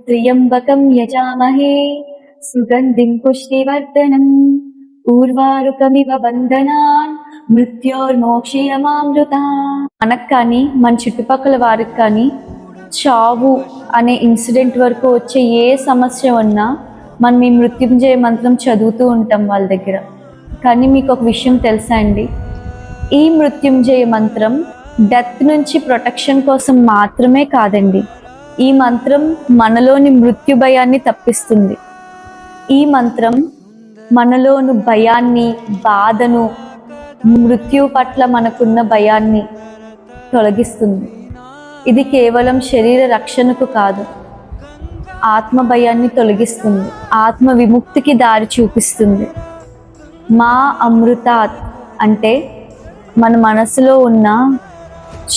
त्र्यम्बकं यजामहे सुगन्धिं पुष्टिवर्धनम् ఊర్వారుకమివ బంధనాన్ మృత్యోర్మోక్షయమామృతా. మనకు కానీ మన చుట్టుపక్కల వారికి కానీ చావు అనే ఇన్సిడెంట్ వరకు వచ్చే ఏ సమస్య ఉన్నా మనం ఈ మృత్యుంజయ మంత్రం చదువుతూ ఉంటాం వాళ్ళ దగ్గర. కానీ మీకు ఒక విషయం తెలుసా అండి, ఈ మృత్యుంజయ మంత్రం డెత్ నుంచి ప్రొటెక్షన్ కోసం మాత్రమే కాదండి. ఈ మంత్రం మనలోని మృత్యు భయాన్ని తప్పిస్తుంది. ఈ మంత్రం మనలోని భయాన్ని, బాధను, మృత్యు పట్ల మనకున్న భయాన్ని తొలగిస్తుంది. ఇది కేవలం శరీర రక్షణకు కాదు, ఆత్మ భయాన్ని తొలగిస్తుంది, ఆత్మ విముక్తికి దారి చూపిస్తుంది. మా అమృతాత్ అంటే మన మనసులో ఉన్న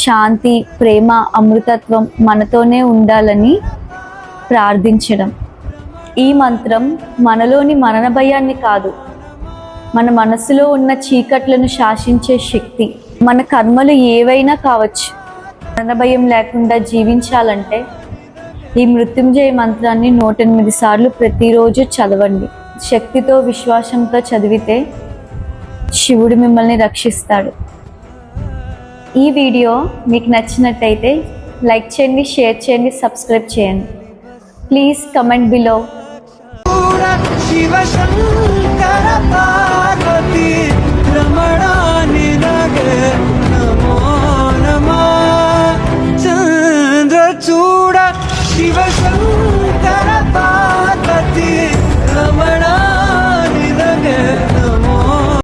శాంతి, ప్రేమ, అమృతత్వం మనతోనే ఉండాలని ప్రార్థించడం. ఈ మంత్రం మనలోని మరణ భయాన్ని కాదు, మన మనసులో ఉన్న చీకట్లను శాసించే శక్తి. మన కర్మలు ఏవైనా కావచ్చు, మరణ భయం లేకుండా జీవించాలంటే ఈ మృత్యుంజయ మంత్రాన్ని 108 సార్లు ప్రతిరోజు చదవండి. శక్తితో, విశ్వాసంతో చదివితే శివుడు మిమ్మల్ని రక్షిస్తాడు. ఈ వీడియో మీకు నచ్చినట్టయితే లైక్ చేయండి, షేర్ చేయండి, సబ్స్క్రైబ్ చేయండి. Please comment below. Shiva Shankara